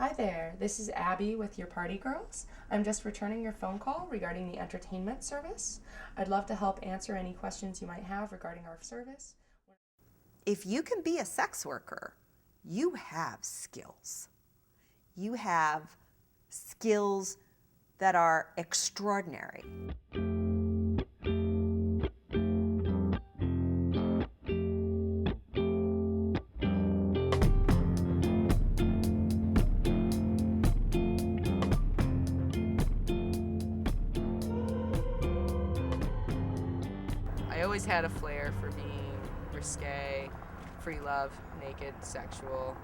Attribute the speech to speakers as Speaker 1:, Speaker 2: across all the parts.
Speaker 1: Hi there, this is Abby with your Party Girls. I'm just returning your phone call regarding the entertainment service. I'd love to help answer any questions you might have regarding our service.
Speaker 2: If you can be a sex worker, you have skills. You have skills that are extraordinary.
Speaker 3: I always had a flair for being risque, free love, naked, sexual.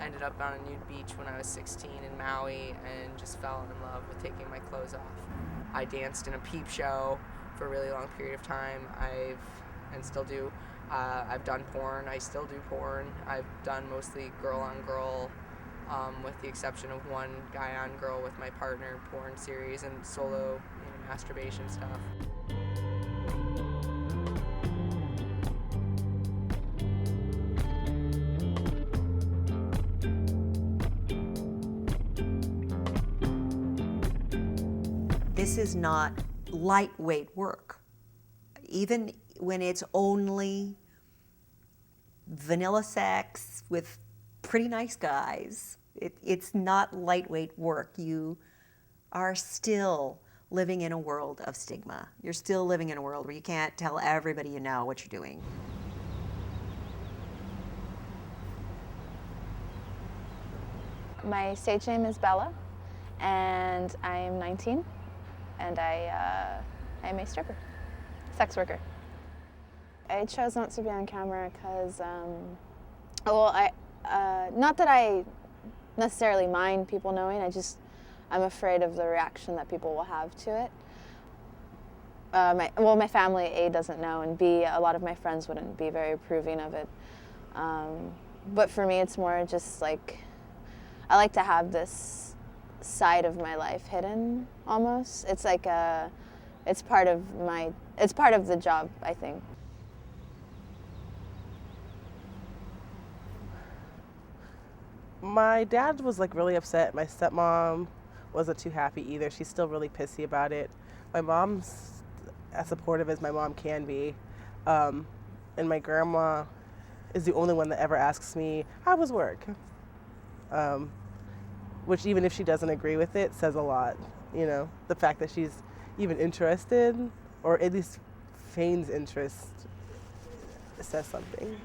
Speaker 3: Ended up on a nude beach when I was 16 in Maui and just fell in love with taking my clothes off. I danced in a peep show for a really long period of time. And still do. I've done porn. I still do porn. I've done mostly girl on girl, with the exception of one guy on girl with my partner porn series and solo masturbation stuff.
Speaker 2: This is not lightweight work. Even when it's only vanilla sex with pretty nice guys, it's not lightweight work. You are still living in a world of stigma. You're still living in a world where you can't tell everybody you know what you're doing.
Speaker 4: My stage name is Bella, and I'm 19, and I am a stripper, sex worker. I chose not to be on camera because, not that I necessarily mind people knowing, I'm afraid of the reaction that people will have to it. My family, A, doesn't know, and B, a lot of my friends wouldn't be very approving of it. But for me, it's more just like, I like to have this side of my life hidden, almost. It's like it's part of the job, I think.
Speaker 5: My dad was like really upset. My stepmom wasn't too happy either. She's still really pissy about it. My mom's as supportive as my mom can be. And my grandma is the only one that ever asks me, how was work? Which even if she doesn't agree with it, says a lot. You know, the fact that she's even interested, or at least feigns interest, says something.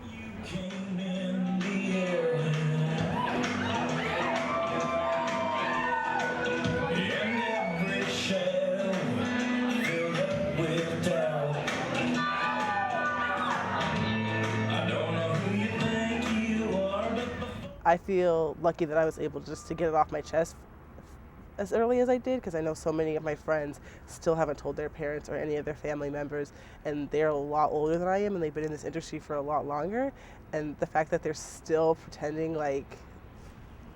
Speaker 5: I feel lucky that I was able just to get it off my chest as early as I did, because I know so many of my friends still haven't told their parents or any of their family members, and they're a lot older than I am, and they've been in this industry for a lot longer, and the fact that they're still pretending like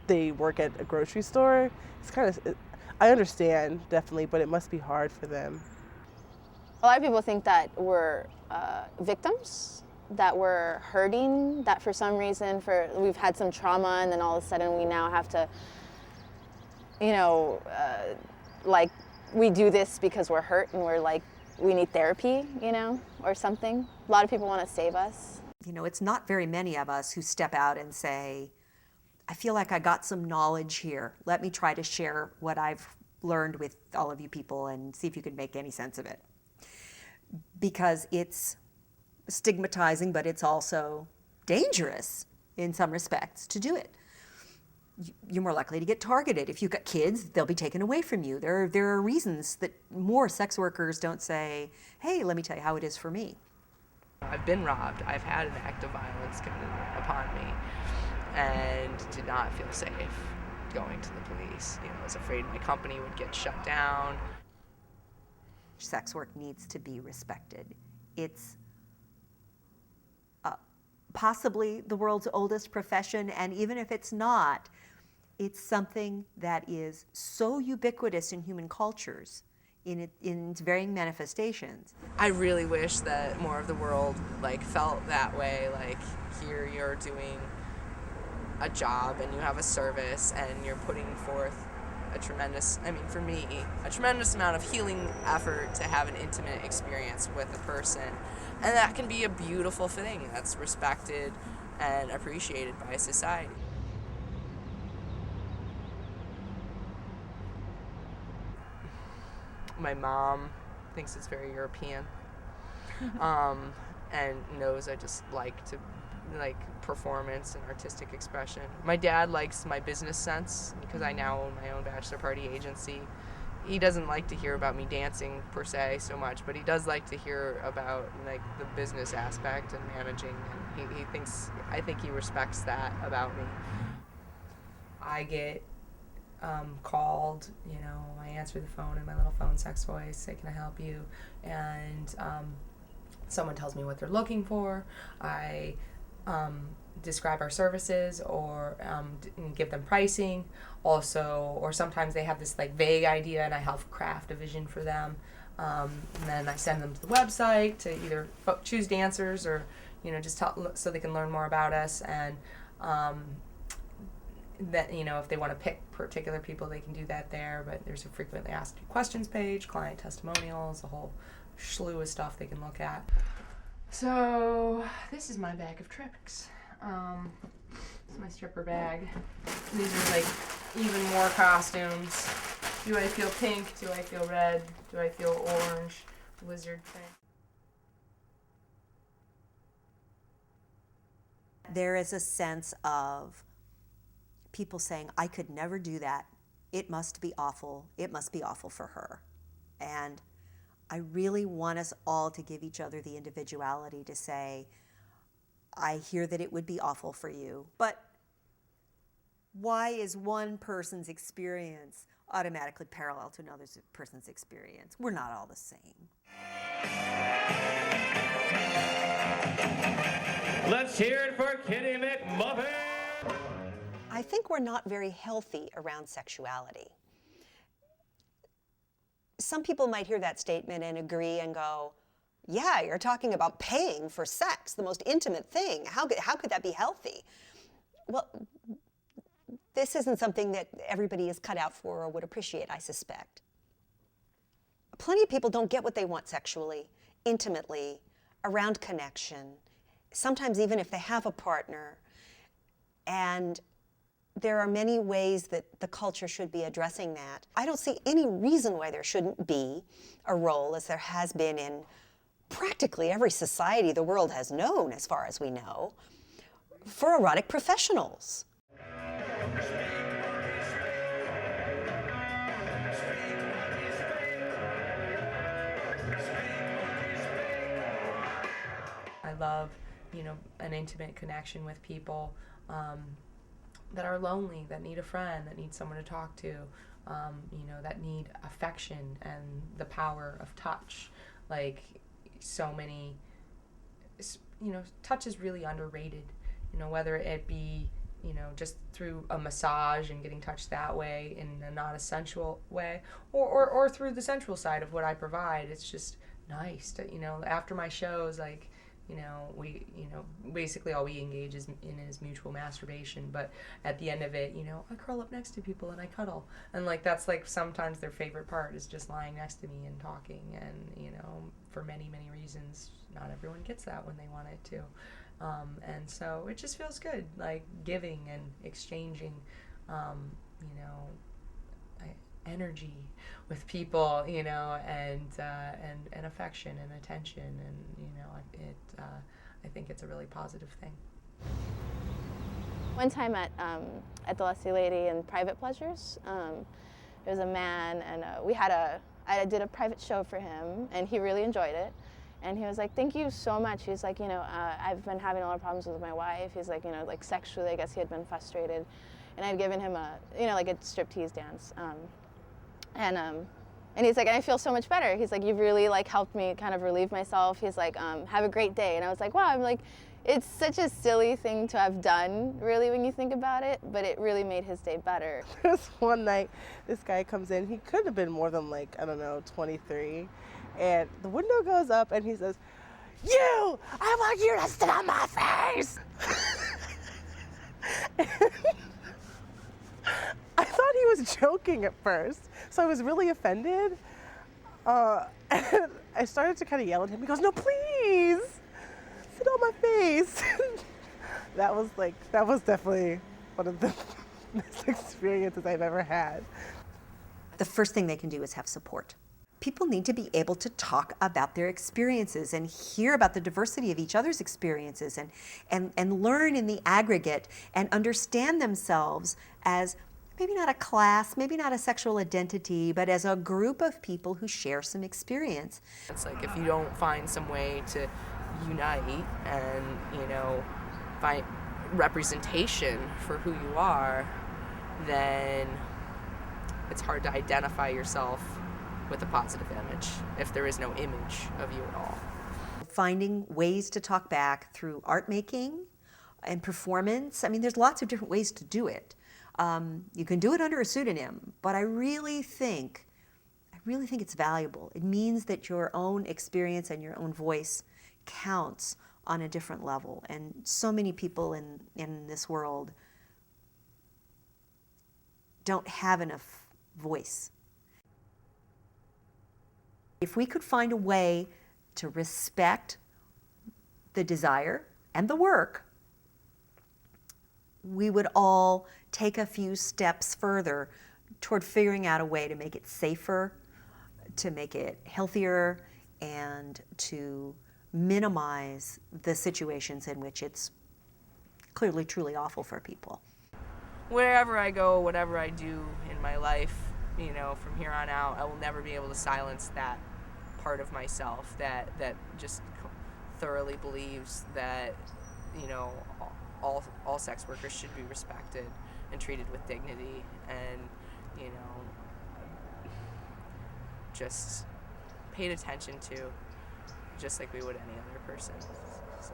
Speaker 5: they work at a grocery store, it's kind of, I understand, definitely, but it must be hard for them.
Speaker 4: A lot of people think that we're victims, that we're hurting, that for some reason we've had some trauma and then all of a sudden we now have to, like we do this because we're hurt and we're like, we need therapy, or something. A lot of people want to save us.
Speaker 2: It's not very many of us who step out and say, I feel like I got some knowledge here. Let me try to share what I've learned with all of you people and see if you can make any sense of it. Because it's stigmatizing, but it's also dangerous in some respects to do it. You're more likely to get targeted. If you've got kids, they'll be taken away from you. There are reasons that more sex workers don't say, hey, let me tell you how it is for me.
Speaker 3: I've been robbed. I've had an act of violence committed upon me and did not feel safe going to the police. I was afraid my company would get shut down.
Speaker 2: Sex work needs to be respected. It's possibly the world's oldest profession, and even if it's not, it's something that is so ubiquitous in human cultures in its varying manifestations.
Speaker 3: I really wish that more of the world felt that way, here you're doing a job and you have a service and you're putting forth a tremendous, I mean, for me, a tremendous amount of healing effort to have an intimate experience with a person. And that can be a beautiful thing that's respected and appreciated by society. My mom thinks it's very European, and knows I just like performance and artistic expression. My dad likes my business sense because I now own my own bachelor party agency. He doesn't like to hear about me dancing per se so much, but he does like to hear about like the business aspect and managing. And I think he respects that about me. I get called, I answer the phone in my little phone sex voice, say, can I help you? And someone tells me what they're looking for. I describe our services or give them pricing also, or sometimes they have this like vague idea and I help craft a vision for them. And then I send them to the website to either choose dancers or, just so they can learn more about us. And that, if they want to pick particular people, they can do that there. But there's a frequently asked questions page, client testimonials, a whole slew of stuff they can look at. So this is my bag of tricks. This is my stripper bag. These are like even more costumes. Do I feel pink? Do I feel red? Do I feel orange? Lizard print.
Speaker 2: There is a sense of people saying, I could never do that. It must be awful. It must be awful for her. And I really want us all to give each other the individuality to say, I hear that it would be awful for you, but why is one person's experience automatically parallel to another person's experience? We're not all the same.
Speaker 6: Let's hear it for Kitty McMuffin!
Speaker 2: I think we're not very healthy around sexuality. Some people might hear that statement and agree and go, yeah, you're talking about paying for sex, the most intimate thing. How could that be healthy? Well, this isn't something that everybody is cut out for or would appreciate, I suspect. Plenty of people don't get what they want sexually, intimately, around connection, sometimes even if they have a partner. And there are many ways that the culture should be addressing that. I don't see any reason why there shouldn't be a role, as there has been in practically every society the world has known, as far as we know, for erotic professionals.
Speaker 1: I love, an intimate connection with people that are lonely, that need a friend, that need someone to talk to, that need affection and the power of touch. Like, so many, touch is really underrated, whether it be, just through a massage and getting touched that way in a not a sensual way, or through the sensual side of what I provide. It's just nice to, after my shows, like, we, basically all we engage in is mutual masturbation, but at the end of it, I curl up next to people and I cuddle. And like, that's like sometimes their favorite part is just lying next to me and talking. And, for many, many reasons, not everyone gets that when they want it to. And so it just feels good, like giving and exchanging, energy with people, and affection and attention, and I think it's a really positive thing.
Speaker 4: One time at the Lusty Lady in Private Pleasures, there was a man, and I did a private show for him, and he really enjoyed it. And he was like, thank you so much. He's like, I've been having a lot of problems with my wife. He's like, like sexually, I guess he had been frustrated. And I'd given him a striptease dance. And he's like, I feel so much better. He's like, you've really like helped me kind of relieve myself. He's like, have a great day. And I was like, wow, I'm like, it's such a silly thing to have done, really, when you think about it, but it really made his day better.
Speaker 5: This one night, this guy comes in. He could have been more than 23. And the window goes up and he says, I want you to sit on my face. I thought he was joking at first, so I was really offended. And I started to kind of yell at him. He goes, "No, please, sit on my face." That was definitely one of the best experiences I've ever had.
Speaker 2: The first thing they can do is have support. People need to be able to talk about their experiences and hear about the diversity of each other's experiences and learn in the aggregate and understand themselves as maybe not a class, maybe not a sexual identity, but as a group of people who share some experience.
Speaker 3: It's like if you don't find some way to unite and, find representation for who you are, then it's hard to identify yourself with a positive image if there is no image of you at all.
Speaker 2: Finding ways to talk back through art making and performance. I mean, there's lots of different ways to do it. You can do it under a pseudonym, but I really think it's valuable. It means that your own experience and your own voice counts on a different level. And so many people in this world don't have enough voice. If we could find a way to respect the desire and the work, we would all take a few steps further toward figuring out a way to make it safer, to make it healthier, and to minimize the situations in which it's clearly truly awful for people.
Speaker 3: Wherever I go, whatever I do in my life, from here on out, I will never be able to silence that part of myself that just thoroughly believes that, all sex workers should be respected and treated with dignity and, just paid attention to, just like we would any other person. So.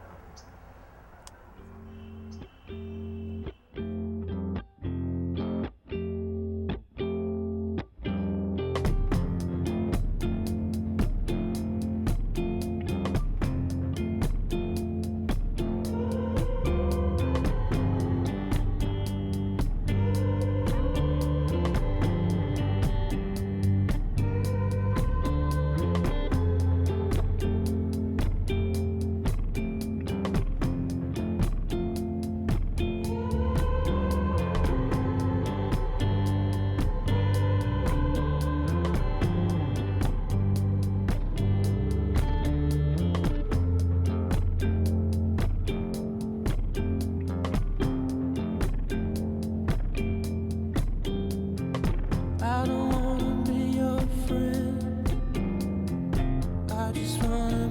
Speaker 7: I don't wanna be your friend. I just wanna